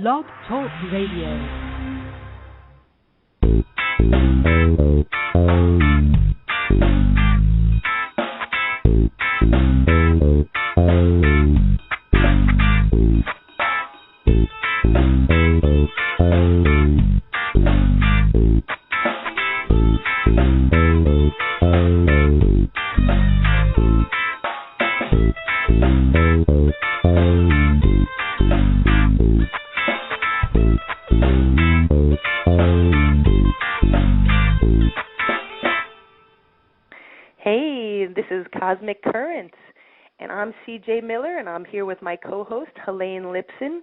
Blog Talk Radio. Hey, this is Cosmic Currents, and I'm CJ Miller, and I'm here with my co-host, Helane Lipson,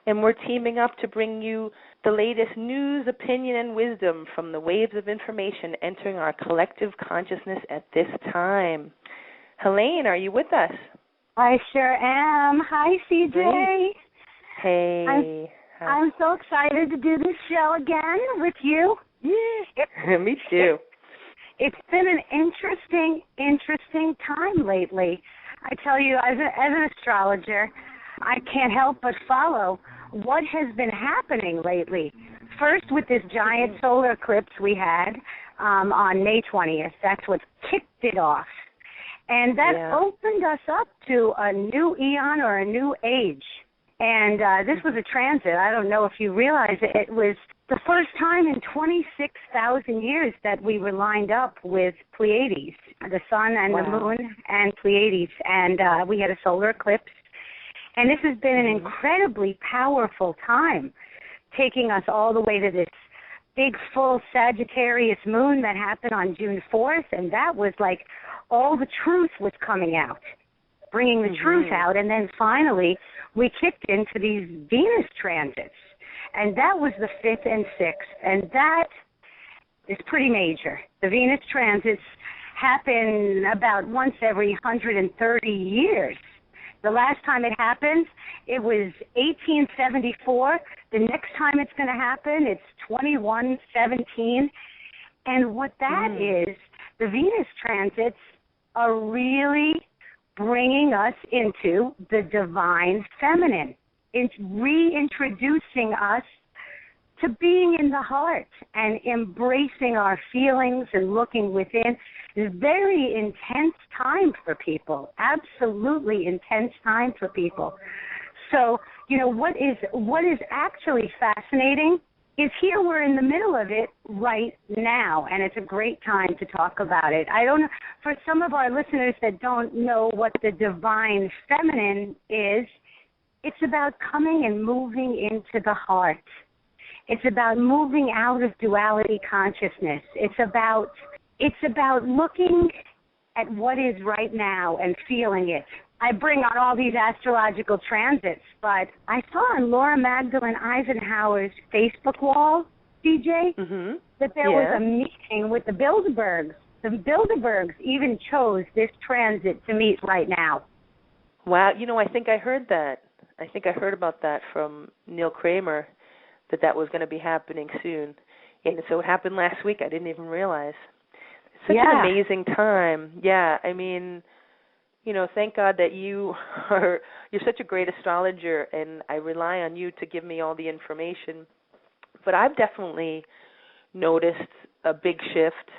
and we're teaming up to bring you the latest news, opinion, and wisdom from the waves of information entering our collective consciousness at this time. Helane, are you with us? I sure am. Hi, CJ. Great. Hey. I'm so excited to do this show again with you. Yeah. Me too. It's been an interesting time lately. I tell you, as an astrologer, I can't help but follow what has been happening lately. First, with this giant solar eclipse we had on May 20th. That's what kicked it off. And that opened us up to a new eon or a new age. And this was a transit. I don't know if you realize it. It was the first time in 26,000 years that we were lined up with Pleiades, the sun and the moon and Pleiades. And we had a solar eclipse. And this has been an incredibly powerful time, taking us all the way to this big full Sagittarius moon that happened on June 4th. And that was like all the truth was coming out, bringing the truth out. And then finally, we kicked into these Venus transits. And that was the 5th and 6th. And that is pretty major. The Venus transits happen about once every 130 years. The last time it happened, it was 1874. The next time it's going to happen, it's 2117. And what that is, the Venus transits are really bringing us into the divine feminine. It's reintroducing us to being in the heart and embracing our feelings and looking within. It's a very intense time for people, absolutely intense time for people. So, you know, what is actually fascinating is here we're in the middle of it right now, and it's a great time to talk about it. I don't know, for some of our listeners that don't know what the divine feminine is, it's about coming and moving into the heart. It's about moving out of duality consciousness. It's about looking at what is right now and feeling it. I bring on all these astrological transits, but I saw on Laura Magdalene Eisenhower's Facebook wall, DJ, that there was a meeting with the Bilderbergs. The Bilderbergs even chose this transit to meet right now. Wow. You know, I think I heard that. I think I heard about that from Neil Kramer, that was going to be happening soon. And so it happened last week. I didn't even realize. It's such an amazing time. Yeah, I mean, you know, thank God that you're such a great astrologer, and I rely on you to give me all the information. But I've definitely noticed a big shift.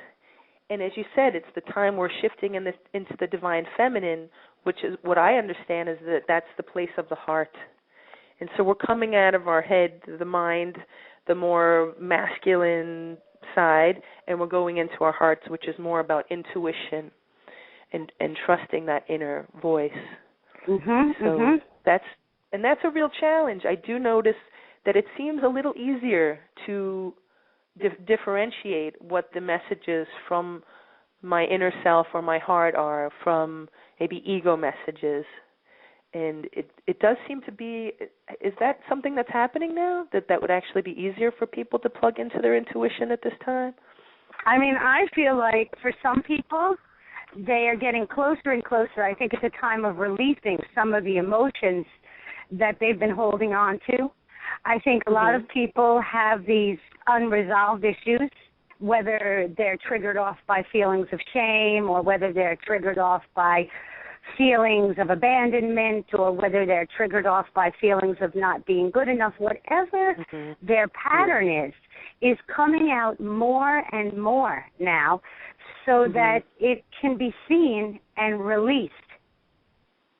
And as you said, it's the time we're shifting into the divine feminine, which is what I understand is that that's the place of the heart. And so we're coming out of our head, the mind, the more masculine side, and we're going into our hearts, which is more about intuition and trusting that inner voice. That's a real challenge. I do notice that it seems a little easier to differentiate what the messages from my inner self or my heart are from maybe ego messages. And it does seem to be, is that something that's happening now, that would actually be easier for people to plug into their intuition at this time? I mean, I feel like for some people, they are getting closer and closer. I think it's a time of releasing some of the emotions that they've been holding on to. I think a lot of people have these unresolved issues, whether they're triggered off by feelings of shame or whether they're triggered off by feelings of abandonment, or whether they're triggered off by feelings of not being good enough, whatever their pattern is coming out more and more now, so that it can be seen and released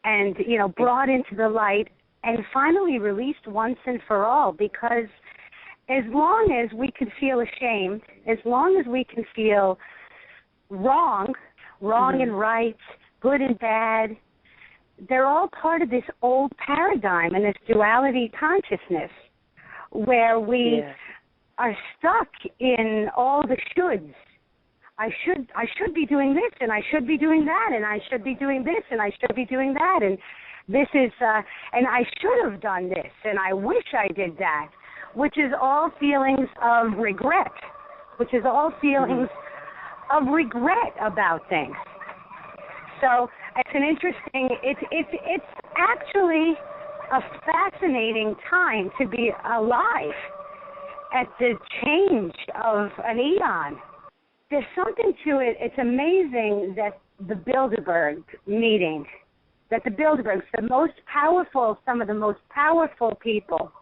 and, you know, brought into the light and finally released once and for all. Because as long as we can feel ashamed, as long as we can feel wrong and right, good and bad, they're all part of this old paradigm and this duality consciousness where we are stuck in all the shoulds. I should be doing this, and I should be doing that, and I should be doing this, and I should be doing that, and this is, and I should have done this, and I wish I did that, which is all feelings of regret, which is all feelings of regret about things. So it's an interesting, it's actually a fascinating time to be alive at the change of an eon. There's something to it. It's amazing that the Bilderberg meeting, that the Bilderbergs, some of the most powerful people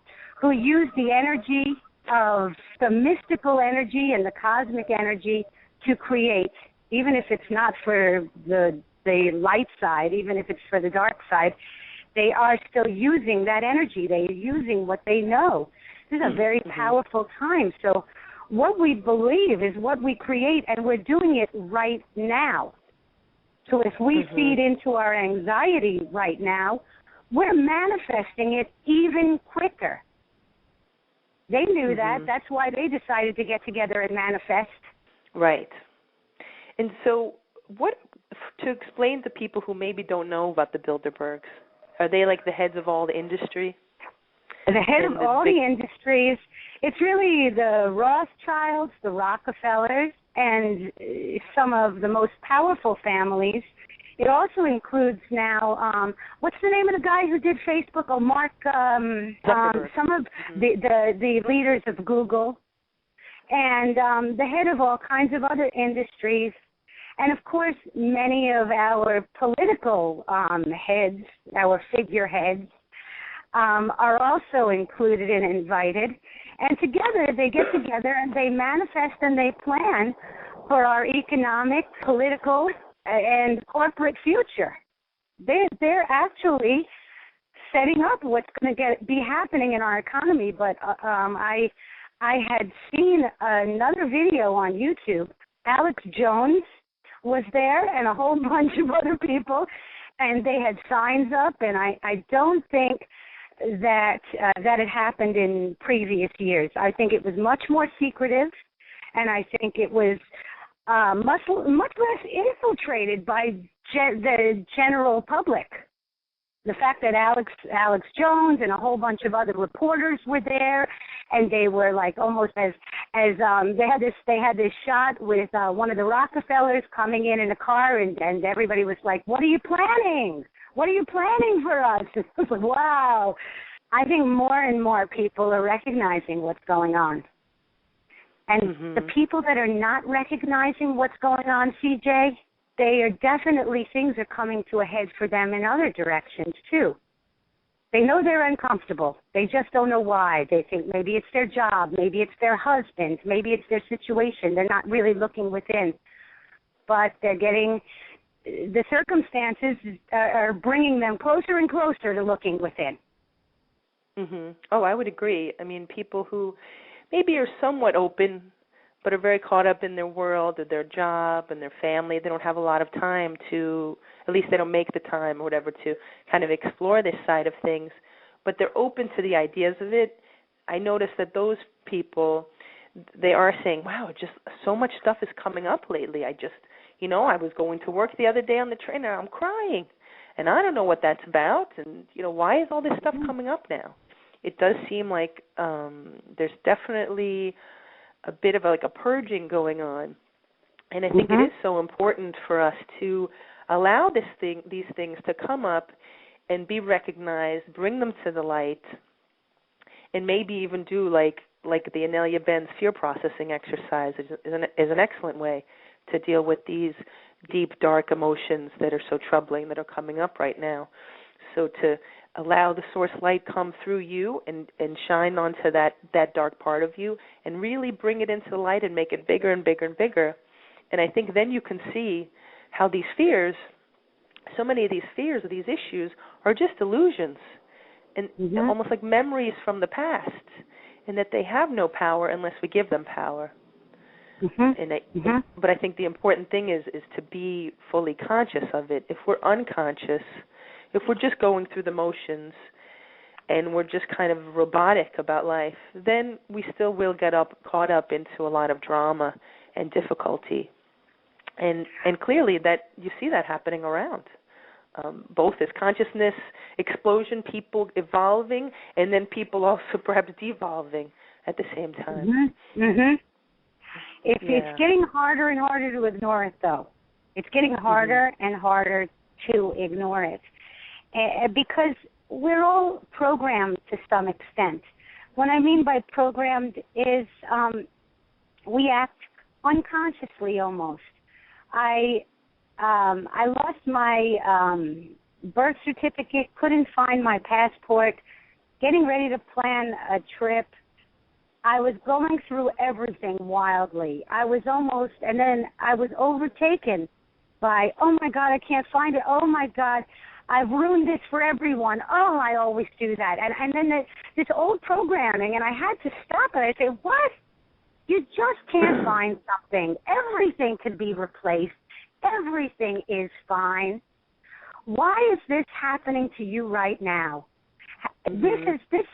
who use the energy of the mystical energy and the cosmic energy to create, even if it's not for the light side, even if it's for the dark side, they are still using that energy. They are using what they know. This is a very powerful time. So what we believe is what we create, and we're doing it right now. So if we feed into our anxiety right now, we're manifesting it even quicker. They knew that. That's why they decided to get together and manifest. Right. And so to explain to people who maybe don't know about the Bilderbergs, are they like the heads of all the industry? The head of all the industries. It's really the Rothschilds, the Rockefellers, and some of the most powerful families. It also includes now, what's the name of the guy who did Facebook? Oh, Mark, some of the leaders of Google, and the head of all kinds of other industries. And, of course, many of our political heads, our figureheads, are also included and invited. And together, they get together and they manifest and they plan for our economic, political, and corporate future. They're actually setting up what's going to be happening in our economy. But I had seen another video on YouTube. Alex Jones was there and a whole bunch of other people, and they had signs up, and I don't think that had happened in previous years. I think it was much more secretive, and I think it was much less infiltrated by the general public. The fact that Alex Jones and a whole bunch of other reporters were there, and they were like almost as they had this shot with one of the Rockefellers coming in a car, and everybody was like, "What are you planning? What are you planning for us?" It was like, wow. I think more and more people are recognizing what's going on. And the people that are not recognizing what's going on, CJ, they are definitely, things are coming to a head for them in other directions, too. They know they're uncomfortable. They just don't know why. They think maybe it's their job, maybe it's their husband, maybe it's their situation. They're not really looking within. But they're getting, the circumstances are bringing them closer and closer to looking within. Oh, I would agree. I mean, people who maybe are somewhat open but are very caught up in their world or their job and their family, they don't have a lot of time to, at least they don't make the time or whatever, to kind of explore this side of things, but they're open to the ideas of it. I noticed that those people, they are saying, wow, just so much stuff is coming up lately. I was going to work the other day on the train and I'm crying. And I don't know what that's about. And, why is all this stuff coming up now? It does seem like there's definitely a bit of a purging going on. And I think it is so important for us to allow these things to come up and be recognized, bring them to the light, and maybe even do like the Anelia Benz fear processing exercise is an excellent way to deal with these deep, dark emotions that are so troubling that are coming up right now. So to allow the source light come through you and shine onto that dark part of you and really bring it into the light and make it bigger and bigger and bigger. And I think then you can see how these fears, so many of these fears or these issues are just illusions and almost like memories from the past, and that they have no power unless we give them power. But I think the important thing is to be fully conscious of it. If we're unconscious, if we're just going through the motions and we're just kind of robotic about life, then we still will get caught up into a lot of drama and difficulty. And clearly that you see that happening around. Both as consciousness explosion, people evolving, and then people also perhaps devolving at the same time. It's getting harder and harder to ignore it, though. It's getting harder and harder to ignore it. Because we're all programmed to some extent. What I mean by programmed is we act unconsciously almost. I lost my birth certificate, couldn't find my passport, getting ready to plan a trip. I was going through everything wildly. And then I was overtaken by, oh my God, I can't find it. Oh my God, I've ruined this for everyone. Oh, I always do that. And then this old programming, and I had to stop it. I said, what? You just can't find something. Everything can be replaced. Everything is fine. Why is this happening to you right now? This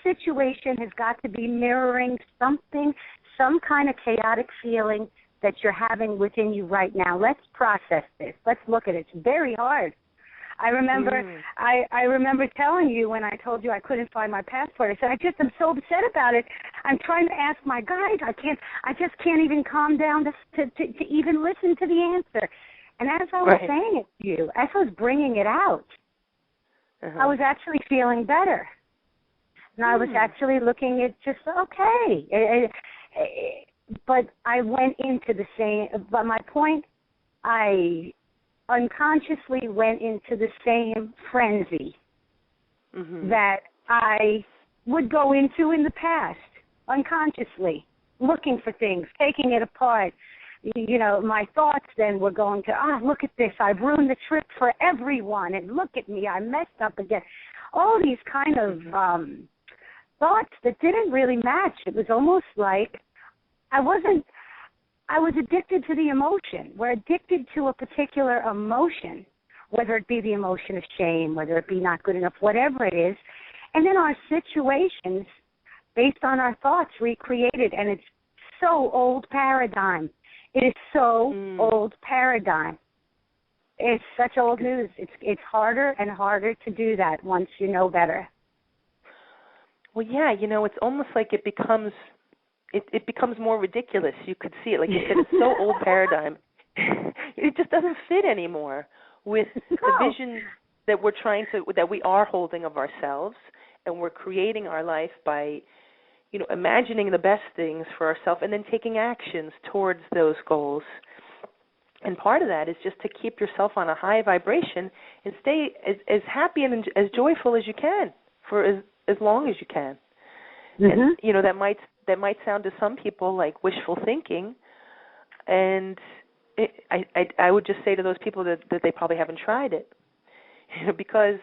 situation has got to be mirroring something, some kind of chaotic feeling that you're having within you right now. Let's process this. Let's look at it. It's very hard. I remember I remember telling you when I told you I couldn't find my passport. I said, I'm so upset about it. I'm trying to ask my guide. I just can't even calm down to even listen to the answer. And as I was saying it to you, as I was bringing it out, I was actually feeling better. And I was actually looking at just, okay. But I went into the same, but my point, I unconsciously went into the same frenzy that I would go into in the past, unconsciously, looking for things, taking it apart. You know, my thoughts then were going to, look at this, I've ruined the trip for everyone, and look at me, I messed up again. All these kind of thoughts that didn't really match. It was almost like I was addicted to the emotion. We're addicted to a particular emotion, whether it be the emotion of shame, whether it be not good enough, whatever it is. And then our situations, based on our thoughts, recreated. And it's so old paradigm. It is so old paradigm. It's such old news. It's harder and harder to do that once you know better. Well, yeah, you know, it's almost like it becomes more ridiculous. You could see it. Like you said, it's so old paradigm. It just doesn't fit anymore with the vision that that we are holding of ourselves, and we're creating our life by, you know, imagining the best things for ourselves and then taking actions towards those goals. And part of that is just to keep yourself on a high vibration and stay as happy and as joyful as you can for as long as you can. And, you know, that might sound to some people like wishful thinking, and I would just say to those people that they probably haven't tried it, you know, because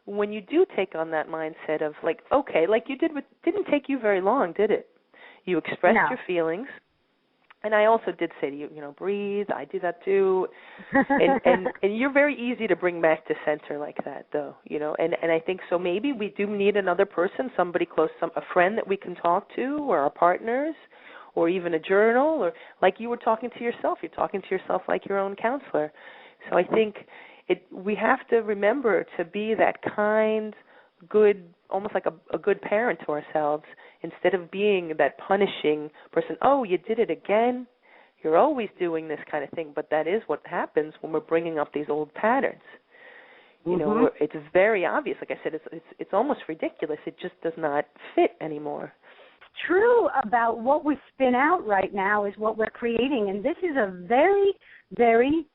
when you do take on that mindset of like, okay, like you did, didn't take you very long, did it? You expressed your feelings, and I also did say to you, you know, breathe. I do that too, and you're very easy to bring back to center like that, though, you know. And I think so. Maybe we do need another person, somebody close, a friend that we can talk to, or our partners, or even a journal, or like you were talking to yourself. You're talking to yourself like your own counselor. So I think we have to remember to be that kind, good, almost like a good parent to ourselves, instead of being that punishing person. Oh, you did it again? You're always doing this kind of thing. But that is what happens when we're bringing up these old patterns. You know, it's very obvious. Like I said, it's almost ridiculous. It just does not fit anymore. True about what we spin out right now is what we're creating, and this is a very, very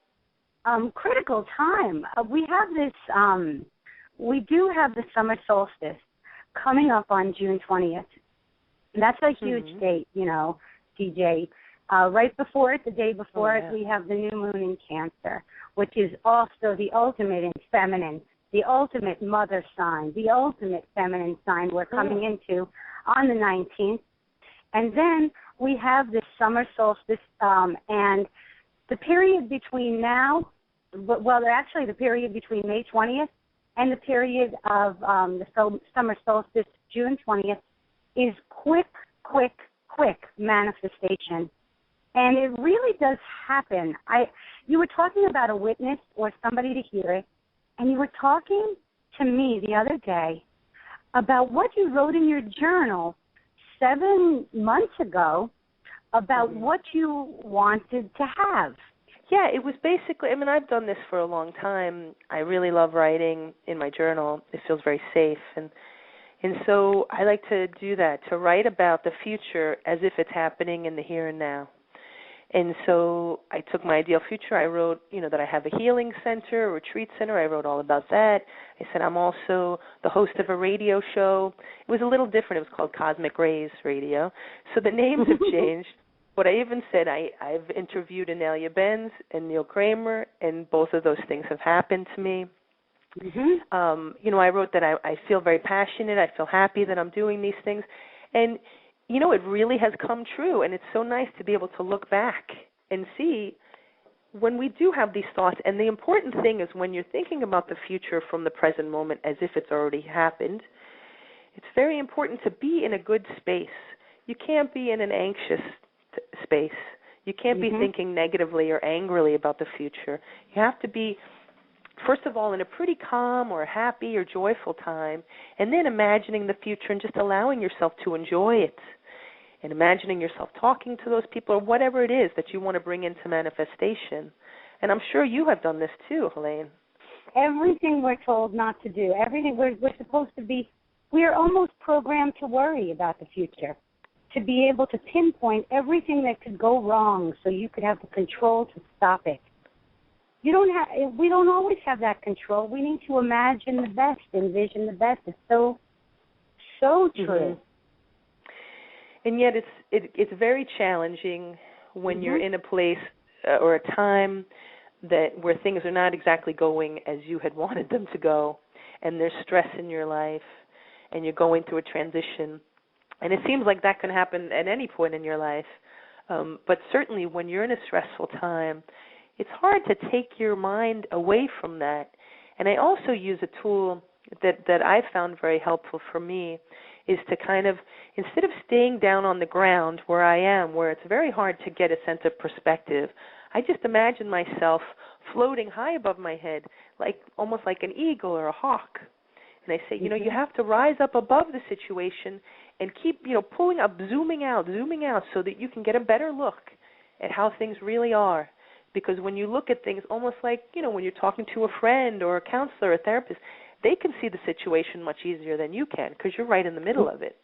critical time. We do have the summer solstice coming up on June 20th. And that's a huge date, CJ. Right before it, the day before it, we have the new moon in Cancer, which is also the ultimate in feminine, the ultimate mother sign, the ultimate feminine sign we're coming into on the 19th. And then we have this summer solstice, and the period between now, actually the period between May 20th and the period of the summer solstice, June 20th, is quick manifestation. And it really does happen. You were talking about a witness or somebody to hear it, and you were talking to me the other day about what you wrote in your journal 7 months ago about what you wanted to have. Yeah, it was basically, I've done this for a long time. I really love writing in my journal. It feels very safe. And so I like to do that, to write about the future as if it's happening in the here and now. And so I took my ideal future. I wrote, that I have a healing center, a retreat center. I wrote all about that. I said I'm also the host of a radio show. It was a little different. It was called Cosmic Rays Radio. So the names have changed. But I even said I've interviewed Anelia Benz and Neil Kramer, and both of those things have happened to me. I wrote that I feel very passionate. I feel happy that I'm doing these things. And it really has come true, and it's so nice to be able to look back and see when we do have these thoughts. And the important thing is when you're thinking about the future from the present moment as if it's already happened, it's very important to be in a good space. You can't be in an anxious space. You can't be thinking negatively or angrily about the future. You have to be, first of all, in a pretty calm or happy or joyful time, and then imagining the future and just allowing yourself to enjoy it. And imagining yourself talking to those people or whatever it is that you want to bring into manifestation. And I'm sure you have done this too, Helane. Everything we're told not to do, everything we're supposed to be, we are almost programmed to worry about the future, to be able to pinpoint everything that could go wrong so you could have the control to stop it. We don't always have that control. We need to imagine the best, envision the best. It's so true. And yet it's very challenging when you're in a place or a time where things are not exactly going as you had wanted them to go, and there's stress in your life, and you're going through a transition. And it seems like that can happen at any point in your life. But certainly when you're in a stressful time, it's hard to take your mind away from that. And I also use a tool that I've found very helpful for me is to kind of, instead of staying down on the ground where I am, where it's very hard to get a sense of perspective, I just imagine myself floating high above my head, almost like an eagle or a hawk. And I say, you have to rise up above the situation and keep, pulling up, zooming out so that you can get a better look at how things really are. Because when you look at things almost like, when you're talking to a friend or a counselor or a therapist, they can see the situation much easier than you can because you're right in the middle of it.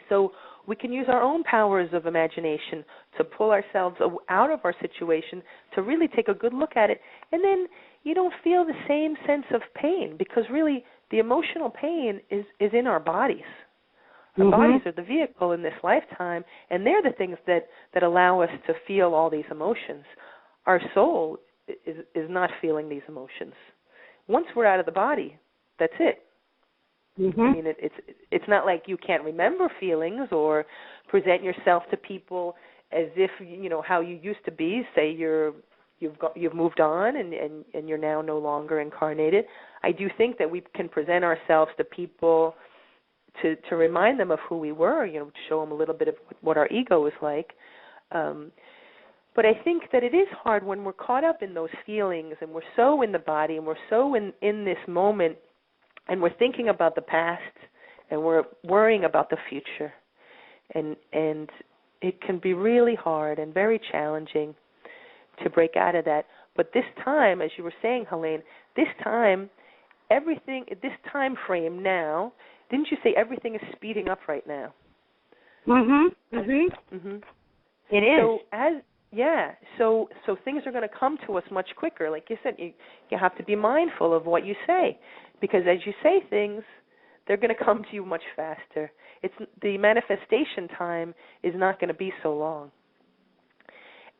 So we can use our own powers of imagination to pull ourselves out of our situation, to really take a good look at it, and then you don't feel the same sense of pain because really the emotional pain is in our bodies. Our bodies are the vehicle in this lifetime, and they're the things that allow us to feel all these emotions. Our soul is not feeling these emotions. Once we're out of the body, that's it. It's not like you can't remember feelings or present yourself to people as if how you used to be. Say you've moved on and you're now no longer incarnated. I do think that we can present ourselves to people to remind them of who we were. To show them a little bit of what our ego is like. But I think that it is hard when we're caught up in those feelings and we're so in the body and we're so in this moment and we're thinking about the past and we're worrying about the future. And it can be really hard and very challenging to break out of that. But this time, as you were saying, Helane, this time frame now, didn't you say everything is speeding up right now? It is. So Yeah, so things are going to come to us much quicker. Like you said, you have to be mindful of what you say, because as you say things, they're going to come to you much faster. The manifestation time is not going to be so long.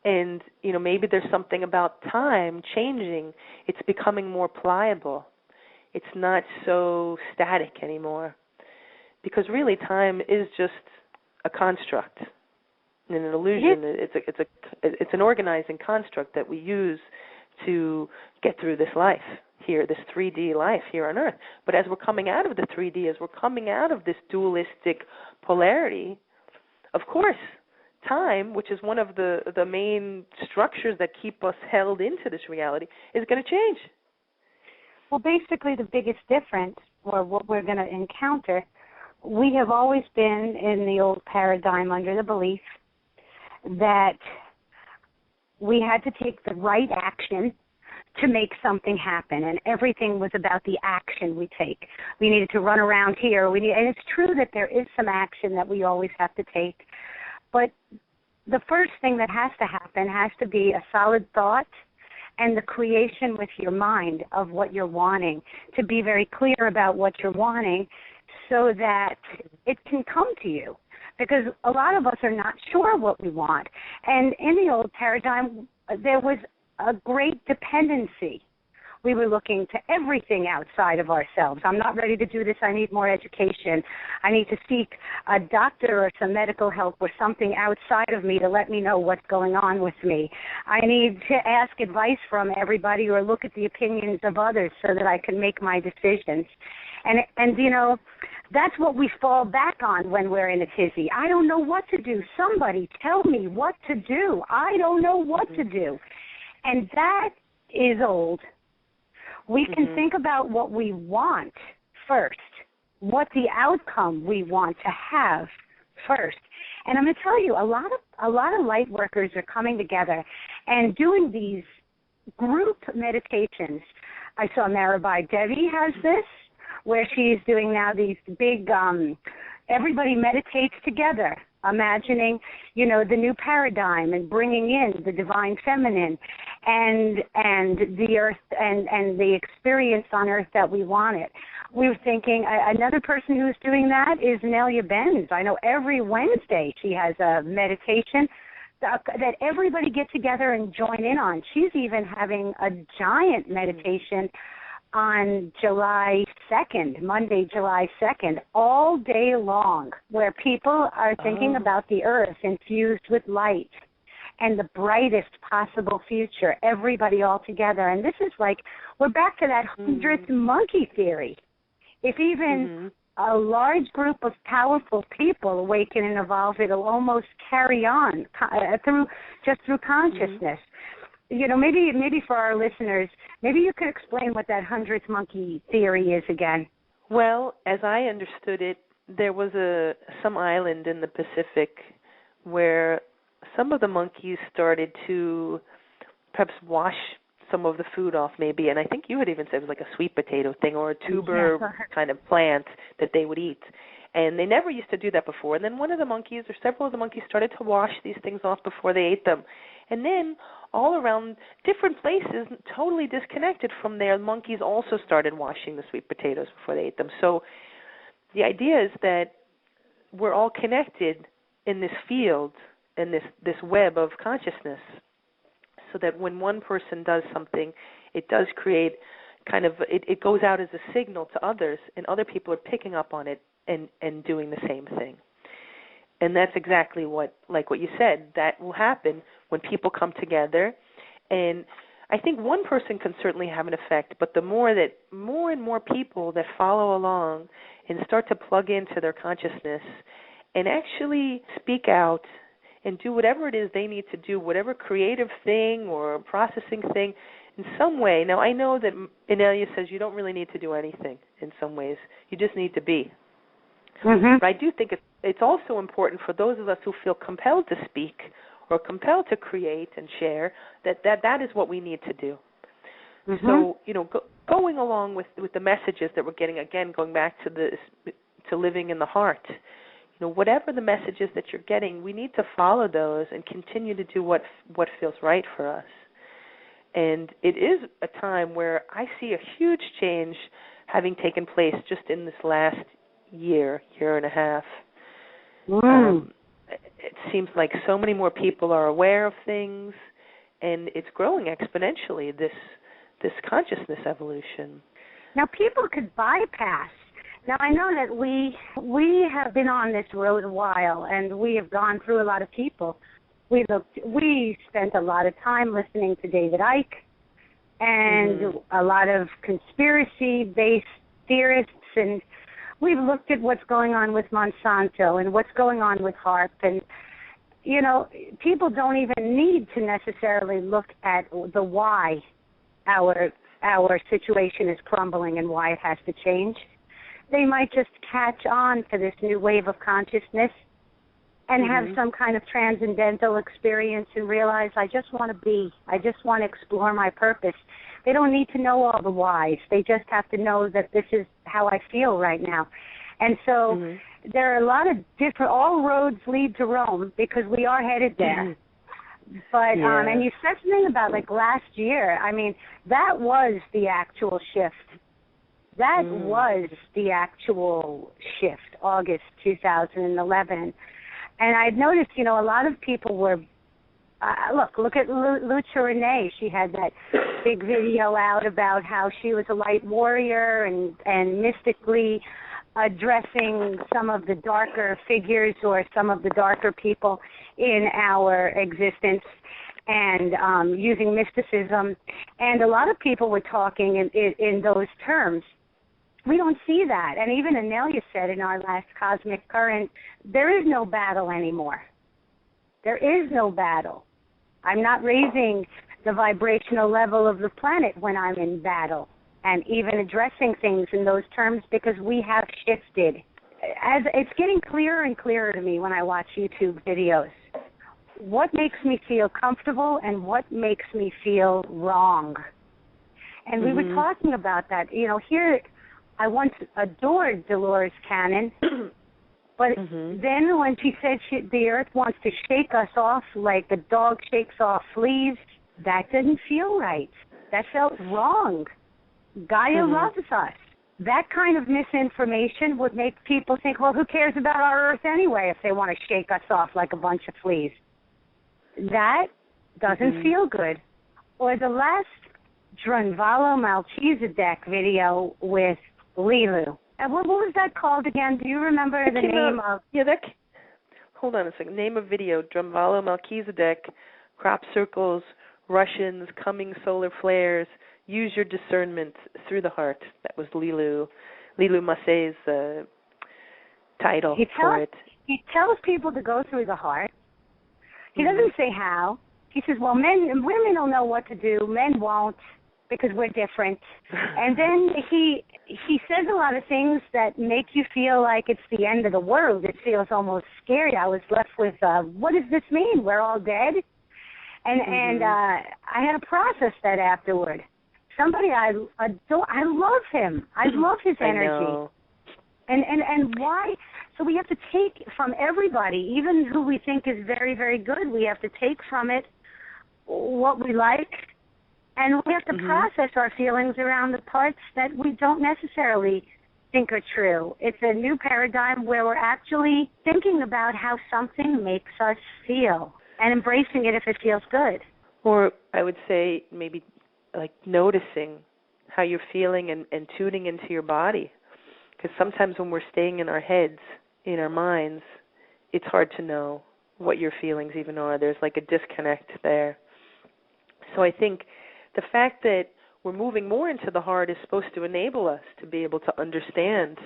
And, maybe there's something about time changing. It's becoming more pliable. It's not so static anymore. Because really time is just a construct and an illusion. It's an organizing construct that we use to get through this life here, this 3D life here on Earth. But as we're coming out of the 3D, as we're coming out of this dualistic polarity, of course, time, which is one of the main structures that keep us held into this reality, is going to change. Well, basically the biggest difference, or what we're going to encounter, we have always been in the old paradigm under the belief that we had to take the right action to make something happen, and everything was about the action we take. We needed to run around here, and it's true that there is some action that we always have to take, but the first thing that has to happen has to be a solid thought and the creation with your mind of what you're wanting, to be very clear about what you're wanting so that it can come to you. Because a lot of us are not sure what we want. And in the old paradigm, there was a great dependency. We were looking to everything outside of ourselves. I'm not ready to do this. I need more education. I need to seek a doctor or some medical help or something outside of me to let me know what's going on with me. I need to ask advice from everybody or look at the opinions of others so that I can make my decisions. And that's what we fall back on when we're in a tizzy. I don't know what to do. Somebody tell me what to do. I don't know what to do. And that is old. We can think about what we want first, what the outcome we want to have first. And I'm going to tell you, a lot of light workers are coming together and doing these group meditations. I saw Mirabai Devi has this, where she's doing now these big, everybody meditates together, imagining, the new paradigm and bringing in the divine feminine and the earth and the experience on earth that we want it. We were thinking another person who's doing that is Nelia Benz. I know every Wednesday she has a meditation that everybody get together and join in on. She's even having a giant meditation on July 2nd, Monday, July 2nd, all day long, where people are thinking about the earth infused with light and the brightest possible future, everybody all together. And this is like, we're back to that 100th monkey theory. If even a large group of powerful people awaken and evolve, it'll almost carry on through consciousness. Maybe for our listeners, maybe you could explain what that 100th monkey theory is again. Well, as I understood it, there was some island in the Pacific where some of the monkeys started to perhaps wash some of the food off maybe, and I think you had even said it was like a sweet potato thing or a tuber kind of plant that they would eat. And they never used to do that before. And then one of the monkeys or several of the monkeys started to wash these things off before they ate them. And then all around different places, totally disconnected from there, monkeys also started washing the sweet potatoes before they ate them. So the idea is that we're all connected in this field, in this web of consciousness, so that when one person does something, it does create kind of, it goes out as a signal to others, and other people are picking up on it and doing the same thing. And that's exactly what you said, that will happen when people come together. And I think one person can certainly have an effect, but the more and more people that follow along and start to plug into their consciousness and actually speak out and do whatever it is they need to do, whatever creative thing or processing thing in some way. Now, I know that Inelia says you don't really need to do anything in some ways. You just need to be. But I do think it's also important for those of us who feel compelled to speak or compelled to create and share that is what we need to do. So, going along with the messages that we're getting, again, going back to living in the heart, whatever the messages that you're getting, we need to follow those and continue to do what feels right for us. And it is a time where I see a huge change having taken place just in this last year and a half. It seems like so many more people are aware of things, and it's growing exponentially, this consciousness evolution. Now, people could bypass. Now, I know that we have been on this road a while, and we have gone through a lot of people. We spent a lot of time listening to David Icke and a lot of conspiracy-based theorists, and we've looked at what's going on with Monsanto and what's going on with HAARP, and people don't even need to necessarily look at the why our situation is crumbling and why it has to change. They might just catch on to this new wave of consciousness and have some kind of transcendental experience and realize, I just want to explore my purpose. They don't need to know all the whys. They just have to know that this is how I feel right now. And so there are a lot of all roads lead to Rome, because we are headed there. But, and you said something about, like, last year. I mean, that was the actual shift. That was the actual shift, August 2011. And I'd noticed, a lot of people were, look at Lucha Renee. She had that big video out about how she was a light warrior and mystically addressing some of the darker figures or some of the darker people in our existence, and using mysticism. And a lot of people were talking in those terms. We don't see that. And even Anelia said in our last Cosmic Current, there is no battle anymore. There is no battle. I'm not raising the vibrational level of the planet when I'm in battle, and even addressing things in those terms, because we have shifted. As it's getting clearer and clearer to me when I watch YouTube videos, what makes me feel comfortable and what makes me feel wrong. And we were talking about that. Here, I once adored Dolores Cannon, but then when she said the earth wants to shake us off like the dog shakes off fleas, that didn't feel right. That felt wrong. Gaia loves us. That kind of misinformation would make people think, well, who cares about our earth anyway if they want to shake us off like a bunch of fleas? That doesn't feel good. Or the last Drunvalo Melchizedek video with Lilu. And what was that called again? Do you remember the name of? Yeah, hold on a second. Name of video: Drunvalo Melchizedek, crop circles, Russians, coming solar flares. Use your discernment through the heart. That was Lilu Massey's title for it. He tells people to go through the heart. He doesn't say how. He says, well, women will know what to do. Men won't, because we're different. And then he says a lot of things that make you feel like it's the end of the world. It feels almost scary. I was left with, what does this mean? We're all dead? And I had to process that afterward. Somebody I adore, I love him. I love his energy. I know. And why? So we have to take from everybody, even who we think is very, very good, we have to take from it what we like, and we have to process our feelings around the parts that we don't necessarily think are true. It's a new paradigm where we're actually thinking about how something makes us feel and embracing it if it feels good. Or I would say maybe like noticing how you're feeling and tuning into your body. Because sometimes when we're staying in our heads, in our minds, it's hard to know what your feelings even are. There's like a disconnect there. So I think the fact that we're moving more into the heart is supposed to enable us to be able to understand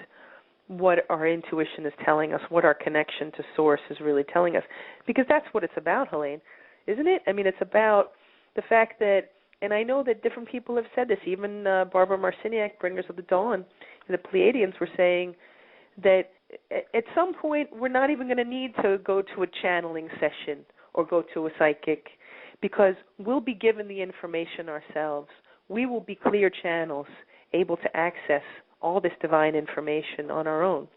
what our intuition is telling us, what our connection to Source is really telling us. Because that's what it's about, Helane, isn't it? I mean, it's about the fact that, and I know that different people have said this, even Barbara Marciniak, Bringers of the Dawn, and the Pleiadians were saying that at some point we're not even going to need to go to a channeling session or go to a psychic, because we'll be given the information ourselves. We will be clear channels, able to access all this divine information on our own.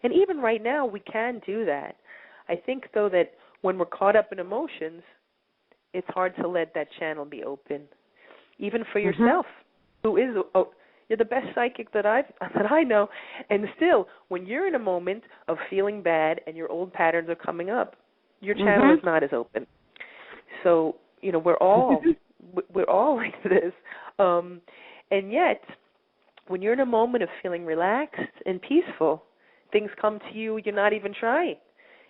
And even right now, we can do that. I think, though, that when we're caught up in emotions, it's hard to let that channel be open, even for yourself, who is you're the best psychic that I know. And still, when you're in a moment of feeling bad and your old patterns are coming up, your channel is not as open. So, you know, we're all like this. And yet, when you're in a moment of feeling relaxed and peaceful, things come to you. You're not even trying.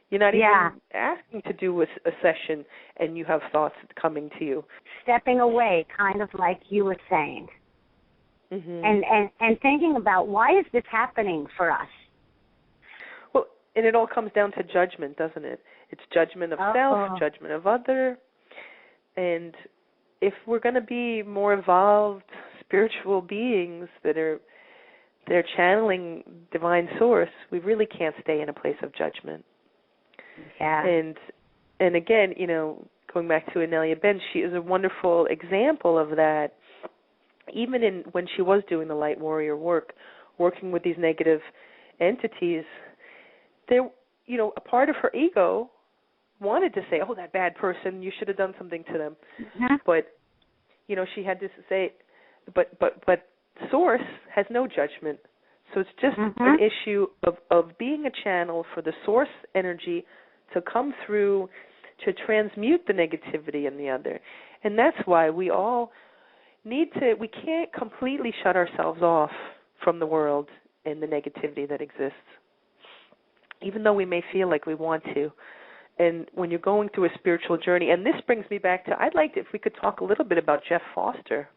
You're not even asking to do a session, and you have thoughts coming to you. Stepping away, kind of like you were saying. And thinking about, why is this happening for us? Well, and it all comes down to judgment, doesn't it? It's judgment of self, judgment of other. And if we're going to be more evolved spiritual beings they're channeling divine source, we really can't stay in a place of judgment. Yeah. And again, you know, going back to Anelia Benz, she is a wonderful example of that. Even when she was doing the light warrior work, working with these negative entities, there, you know, a part of her ego wanted to say, "Oh, that bad person, you should have done something to them." But, you know, she had to say, but Source has no judgment. So it's just an issue of being a channel for the Source energy to come through to transmute the negativity in the other. And that's why we all we can't completely shut ourselves off from the world and the negativity that exists, even though we may feel like we want to. And when you're going through a spiritual journey, and this brings me back to, I'd like if we could talk a little bit about Jeff Foster.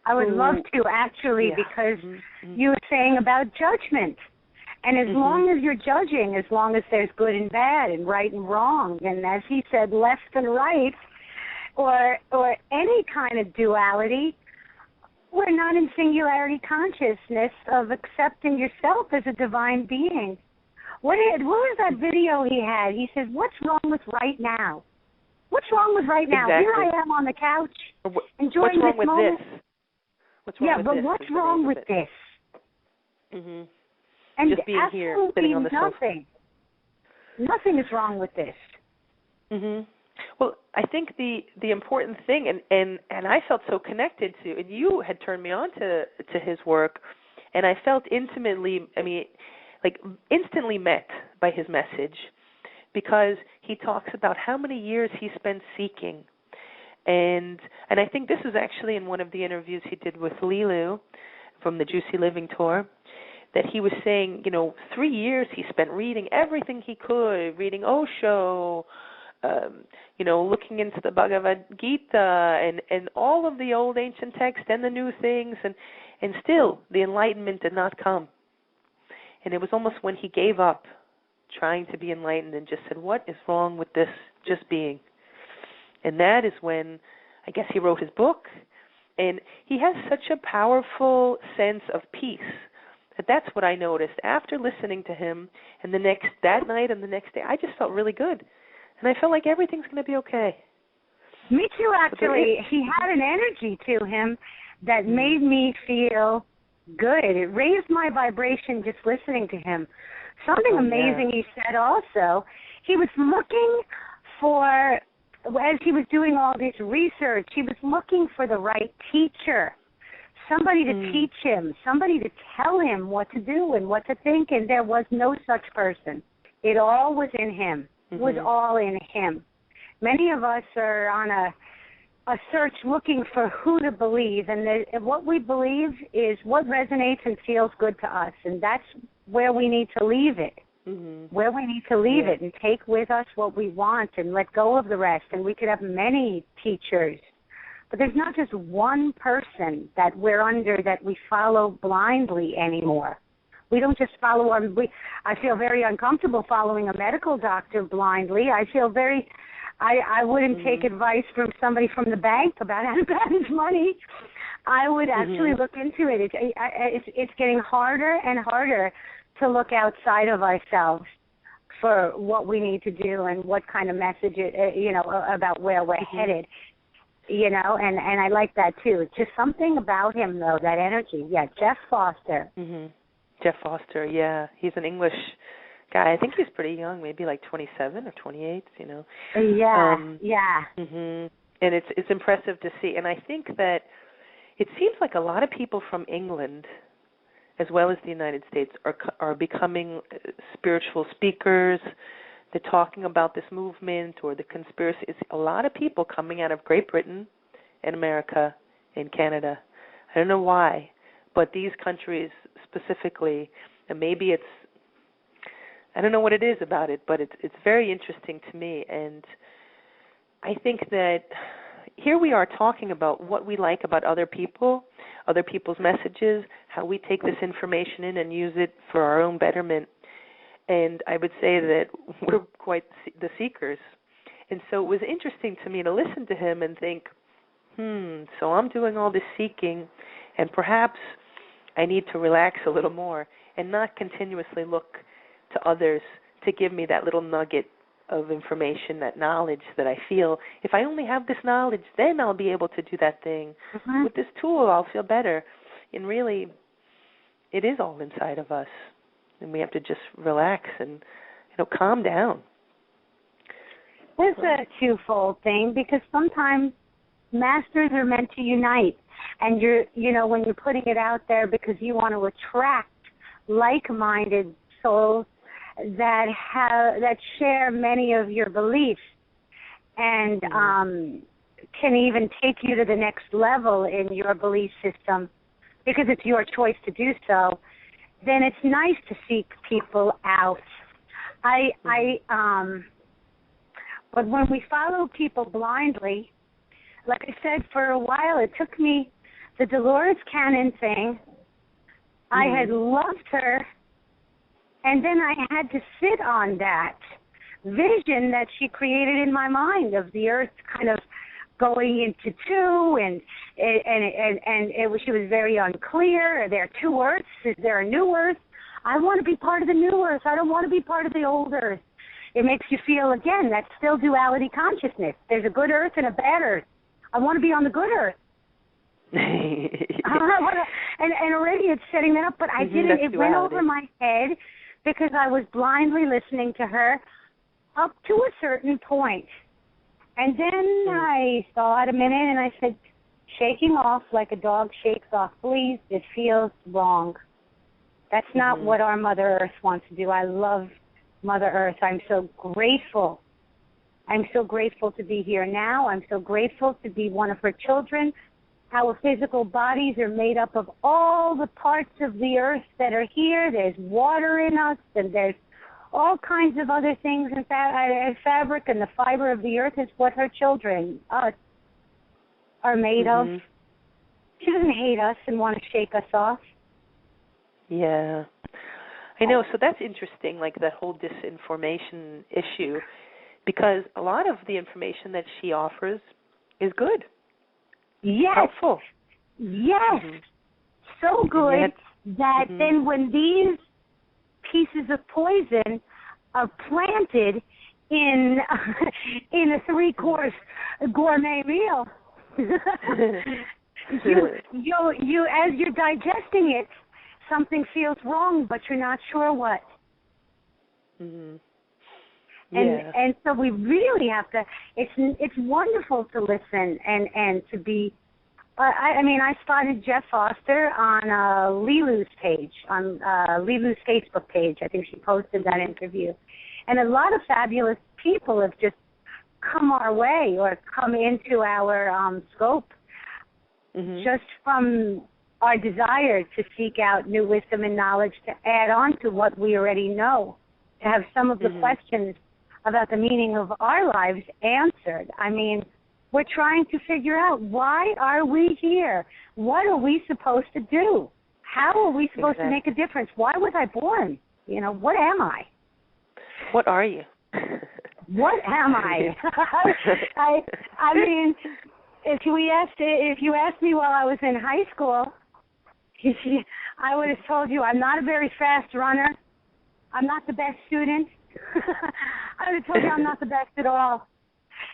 I would love to, actually, because you were saying about judgment. And as long as you're judging, as long as there's good and bad and right and wrong, and as he said, left and right, or any kind of duality, we're not in singularity consciousness of accepting yourself as a divine being. What was that video he had? He said, "What's wrong with right now? What's wrong with right now? Exactly. Here I am on the couch enjoying what's wrong this with moment." This? What's wrong with this? What's wrong with this? And just being here, sitting on the nothing. Nothing is wrong with this. Well, I think the important thing, and I felt so connected to, and you had turned me on to his work, and I felt intimately, instantly met by his message, because he talks about how many years he spent seeking. And I think this was actually in one of the interviews he did with Lilu from the Juicy Living Tour, that he was saying, 3 years he spent reading everything he could, reading Osho, looking into the Bhagavad Gita and all of the old ancient texts and the new things, and still the enlightenment did not come. And it was almost when he gave up trying to be enlightened and just said, what is wrong with this just being? And that is when, I guess, he wrote his book. And he has such a powerful sense of peace. That's what I noticed. After listening to him, and that night and the next day, I just felt really good. And I felt like everything's going to be okay. Me too, actually. He had an energy to him that made me feel good. It raised my vibration just listening to him. Something amazing he said also. He was looking for, as he was doing all this research, he was looking for the right teacher, somebody to teach him, somebody to tell him what to do and what to think, and there was no such person. It all was in him. It was all in him. Many of us are on a search looking for who to believe, and what we believe is what resonates and feels good to us, and that's where we need to leave it, where we need to leave it and take with us what we want and let go of the rest. And we could have many teachers, but there's not just one person that we're under that we follow blindly anymore. We don't just follow I feel very uncomfortable following a medical doctor blindly. I feel I wouldn't take advice from somebody from the bank about how to manage money. I would actually look into it. It's getting harder and harder to look outside of ourselves for what we need to do and what kind of message, about where we're headed, and I like that too. It's just something about him, though, that energy. Yeah, Jeff Foster. Jeff Foster, yeah. He's an English guy. I think he's pretty young, maybe like 27 or 28, you know. Yeah. Mhm. And it's impressive to see. And I think that it seems like a lot of people from England, as well as the United States, are becoming spiritual speakers. They're talking about this movement or the conspiracy. It's a lot of people coming out of Great Britain and America and Canada. I don't know why, but these countries specifically, and maybe it's, I don't know what it is about it, but it's very interesting to me. And I think that here we are talking about what we like about other people, other people's messages, how we take this information in and use it for our own betterment. And I would say that we're quite the seekers. And so it was interesting to me to listen to him and think, so I'm doing all this seeking, and perhaps I need to relax a little more and not continuously look to others to give me that little nugget of information, that knowledge that I feel, if I only have this knowledge, then I'll be able to do that thing. Mm-hmm. With this tool, I'll feel better. And really, it is all inside of us. And we have to just relax and, calm down. It's a twofold thing, because sometimes masters are meant to unite. And when you're putting it out there because you want to attract like-minded souls that share many of your beliefs and can even take you to the next level in your belief system because it's your choice to do so, then it's nice to seek people out. But when we follow people blindly, like I said, for a while it took me, the Dolores Cannon thing, I had loved her, and then I had to sit on that vision that she created in my mind of the Earth kind of going into two, and she was very unclear. Are there two Earths? Is there a new Earth? I want to be part of the new Earth. I don't want to be part of the old Earth. It makes you feel, again, that's still duality consciousness. There's a good Earth and a bad Earth. I want to be on the good Earth. And already it's setting that up, but I didn't. It went over my head because I was blindly listening to her up to a certain point. And then I thought a minute and I said, shaking off like a dog shakes off fleas, it feels wrong. That's not what our Mother Earth wants to do. I love Mother Earth. I'm so grateful. I'm so grateful to be here now. I'm so grateful to be one of her children. Our physical bodies are made up of all the parts of the earth that are here. There's water in us, and there's all kinds of other things in fabric, and the fiber of the earth is what her children, us, are made of. She doesn't hate us and want to shake us off. Yeah. I know, so that's interesting, like that whole disinformation issue, because a lot of the information that she offers is good. Yes. Helpful. Yes. So good that then when these pieces of poison are planted in a 3-course gourmet meal, you as you're digesting it, something feels wrong, but you're not sure what. And so we really have to. It's wonderful to listen and to be. I spotted Jeff Foster on Lilu's page, on Lilu's Facebook page. I think she posted that interview, and a lot of fabulous people have just come our way or come into our scope, just from our desire to seek out new wisdom and knowledge to add on to what we already know, to have some of the questions about the meaning of our lives answered. I mean, we're trying to figure out, why are we here? What are we supposed to do? How are we supposed to make a difference? Why was I born? What am I? What are you? What am I? I mean, if you asked me while I was in high school, I would have told you I'm not a very fast runner. I'm not the best student. I would have told you I'm not the best at all.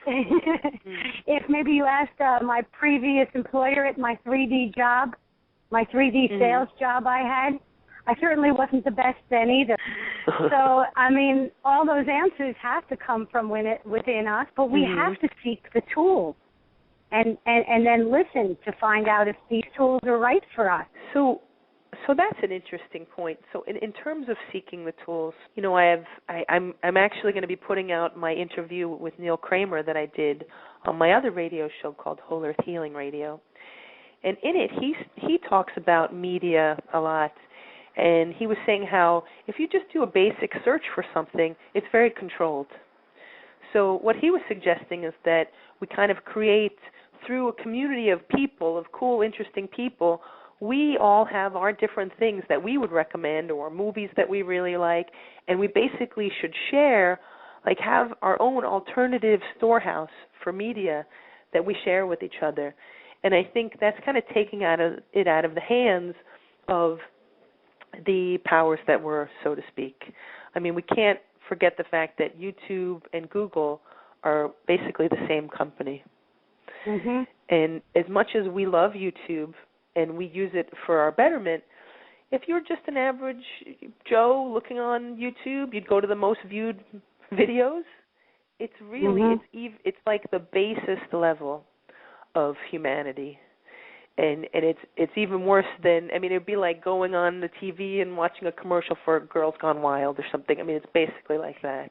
If maybe you asked my previous employer at my 3D job, my 3D sales job I had, I certainly wasn't the best then either. So, I mean, all those answers have to come from within us, but we have to seek the tools and then listen to find out if these tools are right for us. So that's an interesting point. So in terms of seeking the tools, you know, I'm actually going to be putting out my interview with Neil Kramer that I did on my other radio show called Hundredth Healing Radio. And in it, he talks about media a lot. And he was saying how if you just do a basic search for something, it's very controlled. So what he was suggesting is that we kind of create, through a community of people, of cool, interesting people, we all have our different things that we would recommend or movies that we really like, and we basically should share, like have our own alternative storehouse for media that we share with each other. And I think that's kind of taking it out of the hands of the powers that were, so to speak. I mean, we can't forget the fact that YouTube and Google are basically the same company. Mm-hmm. And as much as we love YouTube and we use it for our betterment, if you're just an average Joe looking on YouTube, you'd go to the most viewed videos. It's really, it's like the basest level of humanity. And it's even worse than, I mean, it'd be like going on the TV and watching a commercial for Girls Gone Wild or something. I mean, it's basically like that.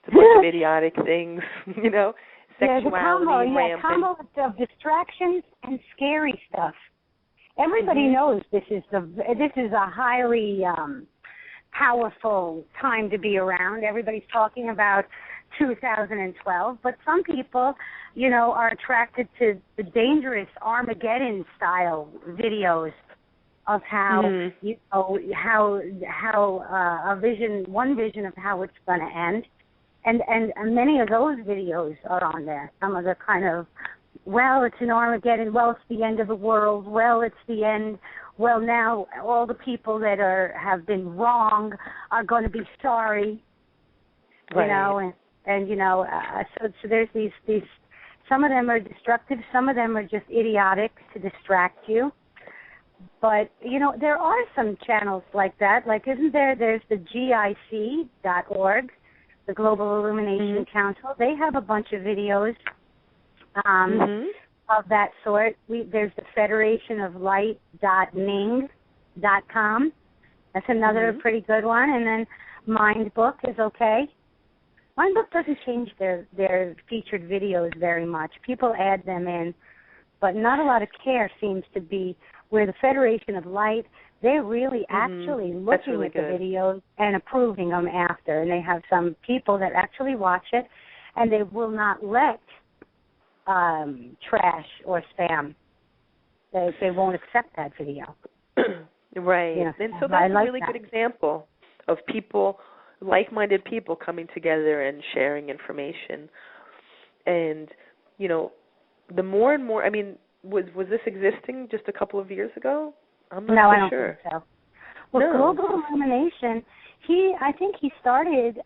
It's a bunch of idiotic things, you know, sexuality, rampant. Combo of distractions and scary stuff. Everybody knows this is a highly powerful time to be around. Everybody's talking about 2012, but some people, you know, are attracted to the dangerous Armageddon-style videos of how, you know, one vision of how it's going to end, and many of those videos are on there. Some of the kind of, well, it's an Armageddon, well, it's the end of the world, well, it's the end, well, now all the people that have been wrong are going to be sorry, you know, and you know, so there's these, some of them are destructive, some of them are just idiotic to distract you. But, you know, there are some channels like that. Like, isn't there's the GIC.org, the Global Illumination Council. They have a bunch of videos of that sort. There's the Federation of Light.ning.com. That's another pretty good one. And then Mindbook is okay. Mindbook doesn't change their featured videos very much. People add them in, but not a lot of care seems to be where the Federation of Light, they're really actually looking at the videos and approving them after. And they have some people that actually watch it, and they will not let trash or spam. They won't accept that video. Right. You know, and so that's a really good example of people, like-minded people coming together and sharing information. And, you know, the more and more, I mean, was this existing just a couple of years ago? I'm not I don't sure. think so. Well, Global Illumination, I think he started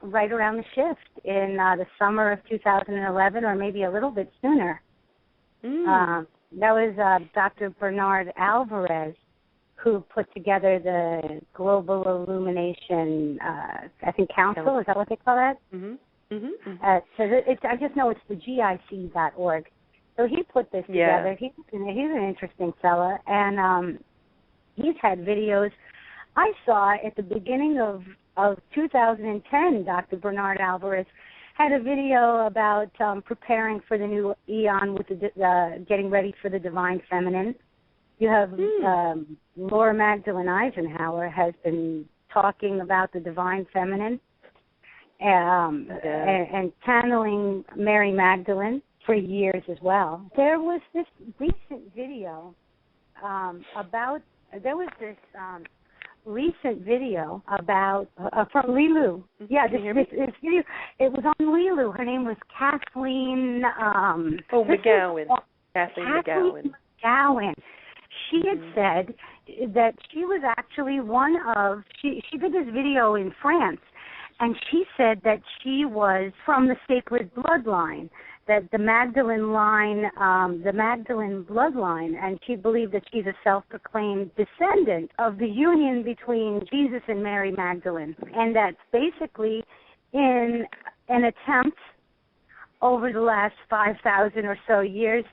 right around the shift in the summer of 2011, or maybe a little bit sooner. That was Dr. Bernard Alvarez, who put together the Global Illumination, I think, Council. Is that what they call that? So I just know it's the GIC.org. So he put this together. He's an interesting fella, and he's had videos. I saw at the beginning of 2010, Dr. Bernard Alvarez had a video about preparing for the new eon with getting ready for the divine feminine. You have Laura Magdalene Eisenhower has been talking about the divine feminine and channeling Mary Magdalene for years as well. There was this recent video from Lilu. Yeah, this video. It was on Lilu. Her name was Kathleen. McGowan. Kathleen McGowan. She had said that she was actually she did this video in France, and she said that she was from the sacred bloodline, that the Magdalene line, the Magdalene bloodline, and she believed that she's a self-proclaimed descendant of the union between Jesus and Mary Magdalene, and that's basically in an attempt over the last 5,000 or so years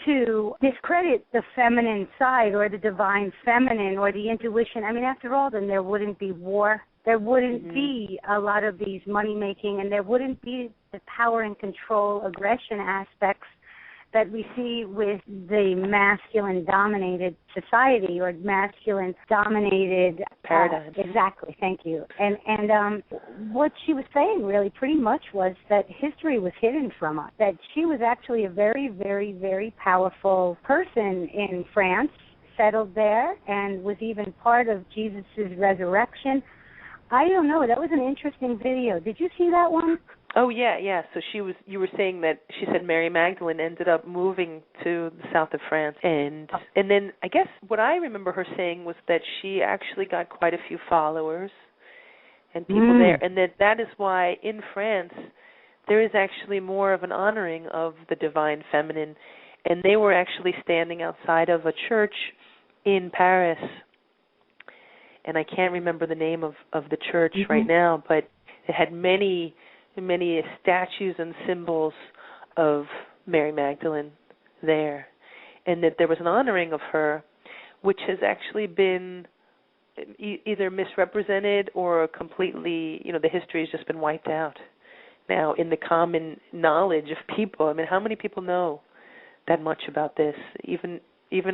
to discredit the feminine side or the divine feminine or the intuition. I mean, after all, then there wouldn't be war. There wouldn't be a lot of these money-making, and there wouldn't be the power and control, aggression aspects that we see with the masculine-dominated society or masculine-dominated paradigm. Exactly, thank you. And what she was saying really pretty much was that history was hidden from us, that she was actually a very, very, very powerful person in France, settled there, and was even part of Jesus' resurrection. I don't know. That was an interesting video. Did you see that one? Oh, yeah. So you were saying that she said Mary Magdalene ended up moving to the south of France. And then I guess what I remember her saying was that she actually got quite a few followers and people there. And that is why in France there is actually more of an honoring of the divine feminine. And they were actually standing outside of a church in Paris. And I can't remember the name of the church right now, but it had many statues and symbols of Mary Magdalene there, and that there was an honoring of her, which has actually been either misrepresented or completely, the history has just been wiped out now in the common knowledge of people. I mean, how many people know that much about this? Even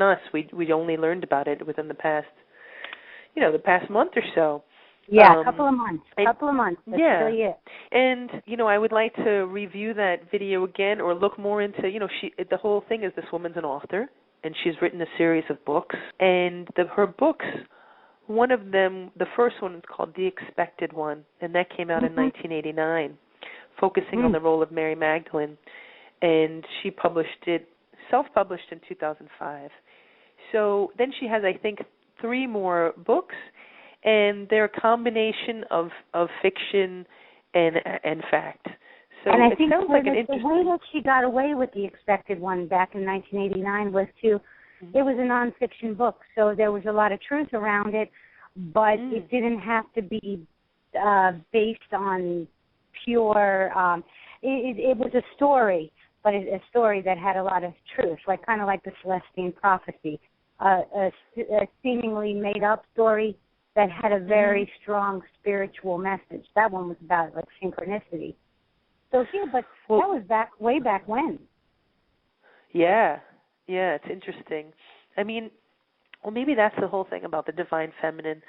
us, we only learned about it within the past month or so. Yeah, a couple of months. That's really it. And, I would like to review that video again or look more into, the whole thing is this woman's an author, and she's written a series of books. And her books, one of them, the first one is called The Expected One, and that came out in 1989, focusing on the role of Mary Magdalene. And she self-published in 2005. So then she has, I think, 3 more books, and they're a combination of fiction and fact. So and I it think sounds like an interesting... the way that she got away with The Expected One back in 1989 was it was a nonfiction book, so there was a lot of truth around it, but it didn't have to be based on pure... It was a story, but a story that had a lot of truth, kind of like the Celestine Prophecy. A seemingly made-up story that had a very strong spiritual message. That one was about synchronicity. So that was way back when. Yeah, it's interesting. I mean, maybe that's the whole thing about the divine feminine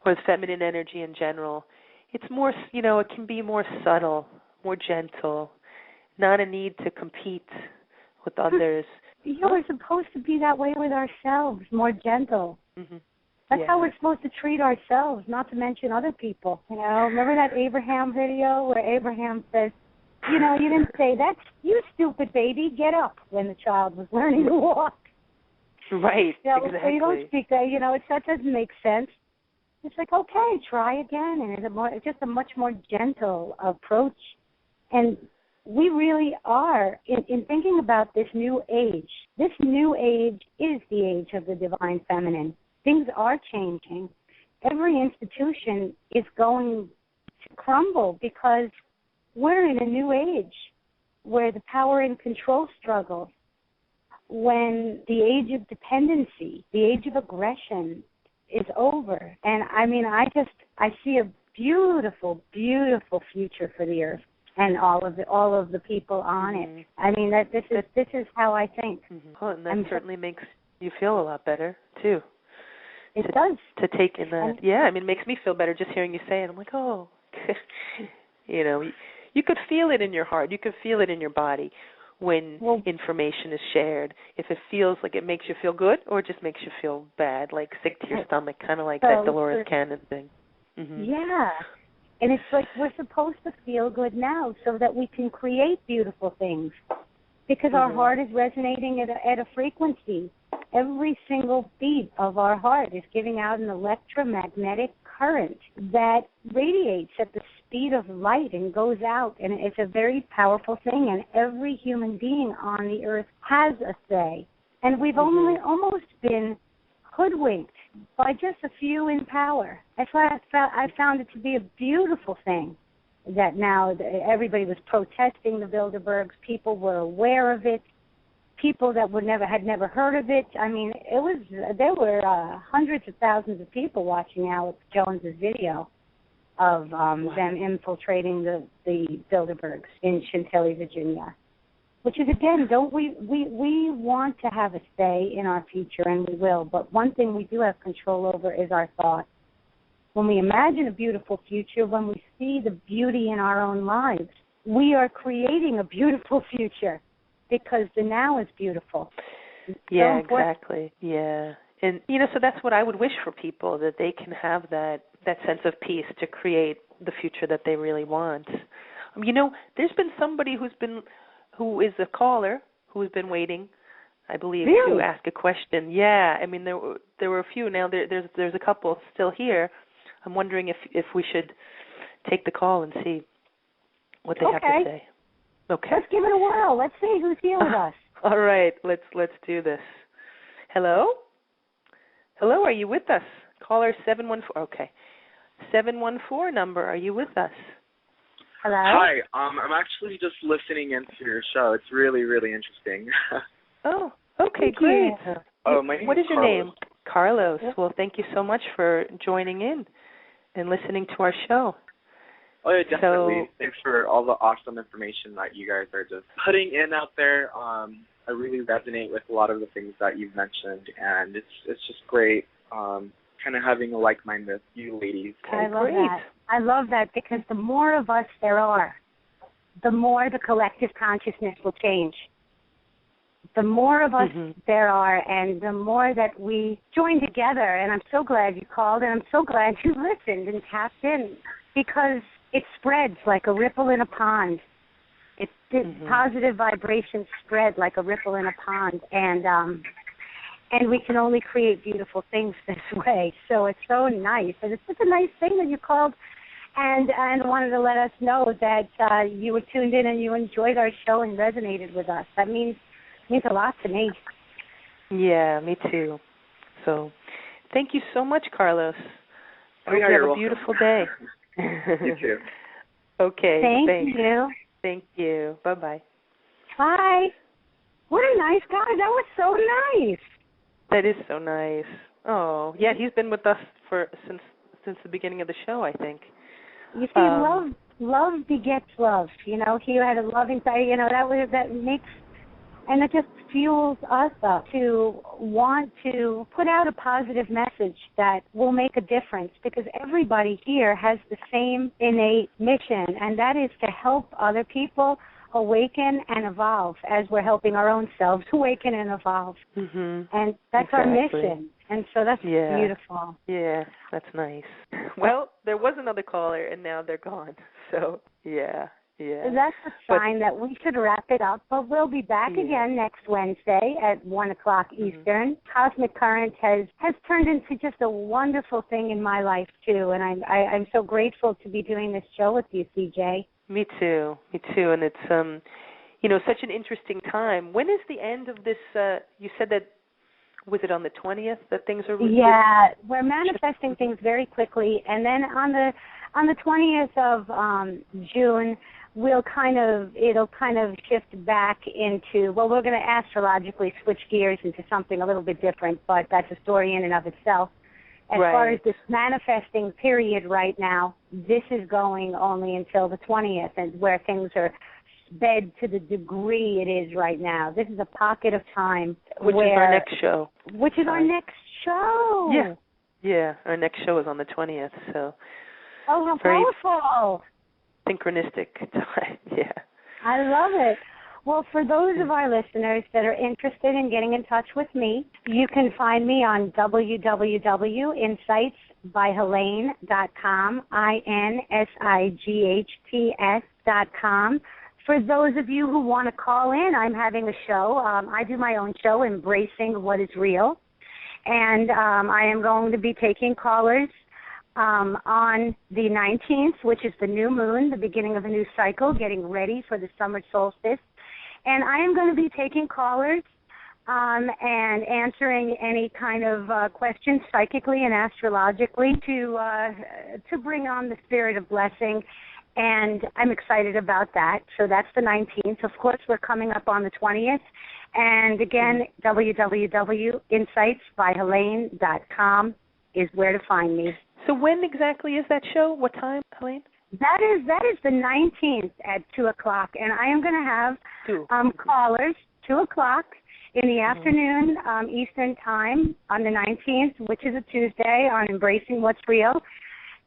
or the feminine energy in general. It's more, it can be more subtle, more gentle, not a need to compete with others. We're supposed to be that way with ourselves, more gentle. That's how we're supposed to treat ourselves, not to mention other people. Remember that Abraham video where Abraham says, you didn't say, that's you stupid baby, get up, when the child was learning to walk. Right, exactly. So you don't speak that, that doesn't make sense. It's okay, try again, and it's just a much more gentle approach. And we really are, in thinking about this new age is the age of the divine feminine. Things are changing. Every institution is going to crumble because we're in a new age where the power and control struggle, when the age of dependency, the age of aggression is over. And I see a beautiful, beautiful future for the earth and all of the people on it. I mean, this is how I think. Oh, and that certainly makes you feel a lot better too. It does. To take in that. It makes me feel better just hearing you say it. I'm like, oh, you could feel it in your heart. You could feel it in your body when information is shared. If it feels like it makes you feel good or it just makes you feel bad, like sick to your stomach, kind of like that Dolores Cannon thing. Yeah. And it's we're supposed to feel good now so that we can create beautiful things because our heart is resonating at a frequency. Every single beat of our heart is giving out an electromagnetic current that radiates at the speed of light and goes out, and it's a very powerful thing, and every human being on the earth has a say. And we've only almost been hoodwinked by just a few in power. That's why I found it to be a beautiful thing that now everybody was protesting the Bilderbergs. People were aware of it. People that had never heard of it. I mean, there were hundreds of thousands of people watching Alex Jones's video of them infiltrating the Bilderbergs in Chantilly, Virginia. Which is, again, we want to have a say in our future, and we will. But one thing we do have control over is our thoughts. When we imagine a beautiful future, when we see the beauty in our own lives, we are creating a beautiful future because the now is beautiful. Yeah, exactly. Yeah. And, so that's what I would wish for people, that they can have that sense of peace to create the future that they really want. There's been somebody who is a caller who has been waiting, I believe, to ask a question. Yeah, I mean, there were a few. Now there's a couple still here. I'm wondering if we should take the call and see what they have to say. Okay. Let's give it a whirl. Let's see who's here with us. All right, let's do this. Hello? Hello, are you with us? Caller 714. Okay. 714 number, are you with us? Hello? Hi, I'm actually just listening into your show. It's really, really interesting. Oh, okay, great. My name what is your Carlos. name? Carlos. Well, thank you so much for joining in and listening to our show. Oh, yeah, definitely. Thanks for all the awesome information that you guys are just putting in out there. I really resonate with a lot of the things that you've mentioned, and it's just great kind of having a like mind with you ladies. I love that. I love that because the more of us there are, the more the collective consciousness will change. The more of us there are, and the more that we join together, and I'm so glad you called, and I'm so glad you listened and tapped in, because it spreads like a ripple in a pond. Positive vibrations spread like a ripple in a pond, and we can only create beautiful things this way. So it's so nice, and it's such a nice thing that you called and wanted to let us know that you were tuned in and you enjoyed our show and resonated with us. That means a lot to me. Yeah, me too. So thank you so much, Carlos. Oh, yeah, you have a beautiful day. You too. Okay. Thank you. Thank you. Bye-bye. Bye. What a nice guy. That was so nice. That is so nice. Oh, yeah, he's been with us since the beginning of the show, I think. You see, love begets love. He had a loving side. That makes, and it just fuels us up to want to put out a positive message that will make a difference, because everybody here has the same innate mission, and that is to help other people awaken and evolve as we're helping our own selves awaken and evolve. And that's our mission. And so that's beautiful. Yeah, that's nice. Well, there was another caller, and now they're gone. So, yeah. That's a sign that we should wrap it up, but we'll be back again next Wednesday at 1 o'clock Eastern. Cosmic Current has turned into just a wonderful thing in my life, too, and I'm so grateful to be doing this show with you, CJ. Me too, and it's, such an interesting time. When is the end of this, you said that, was it on the 20th that things are... Yeah, we're manifesting things very quickly, and then on the 20th of June, it'll kind of shift back into, well, we're going to astrologically switch gears into something a little bit different, but that's a story in and of itself. As far as this manifesting period right now, this is going only until the 20th, and where things are sped to the degree it is right now. This is a pocket of time. Which is our next show. Which is our next show. Yeah, our next show is on the 20th, so. Oh, how powerful. Synchronistic time, yeah. I love it. Well, for those of our listeners that are interested in getting in touch with me, you can find me on www.insightsbyhelane.com, INSIGHTS.com. For those of you who want to call in, I'm having a show. I do my own show, Embracing What is Real, and I am going to be taking callers on the 19th, which is the new moon, the beginning of a new cycle, getting ready for the summer solstice. And I am going to be taking callers and answering any kind of questions psychically and astrologically to bring on the spirit of blessing. And I'm excited about that. So that's the 19th. Of course, we're coming up on the 20th. And again, www.insightsbyhelane.com is where to find me. So when exactly is that show? What time, Helane? That is the 19th at 2 o'clock. And I am going to have callers, 2 o'clock in the afternoon Eastern Time on the 19th, which is a Tuesday, on Embracing What's Real.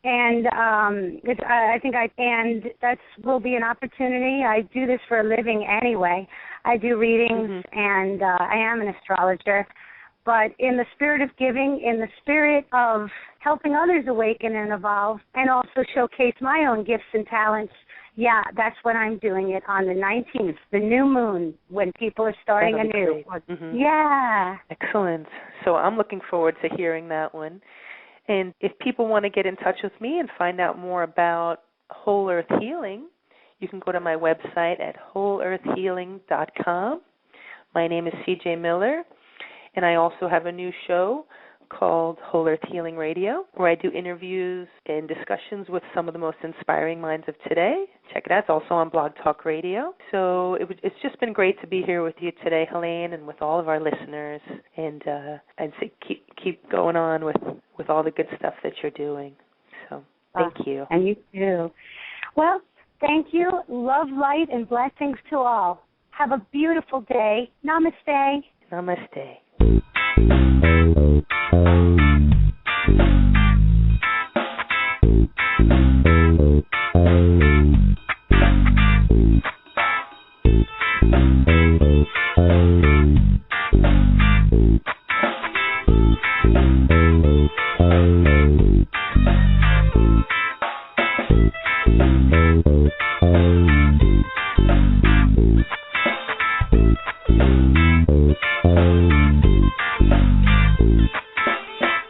And that will be an opportunity. I do this for a living anyway. I do readings, and I am an astrologer. But in the spirit of giving, in the spirit of helping others awaken and evolve, and also showcase my own gifts and talents, yeah, that's what I'm doing it on the 19th, the new moon, when people are starting anew. Yeah. Excellent. So I'm looking forward to hearing that one. And if people want to get in touch with me and find out more about Whole Earth Healing, you can go to my website at wholeearthhealing.com. My name is CJ Miller, and I also have a new show called Whole Earth Healing Radio, where I do interviews and discussions with some of the most inspiring minds of today. Check it out. It's also on Blog Talk Radio. So it's just been great to be here with you today, Helane, and with all of our listeners. And I'd say keep going on with all the good stuff that you're doing. So thank you. And you too. Well, thank you. Love, light, and blessings to all. Have a beautiful day. Namaste. Namaste.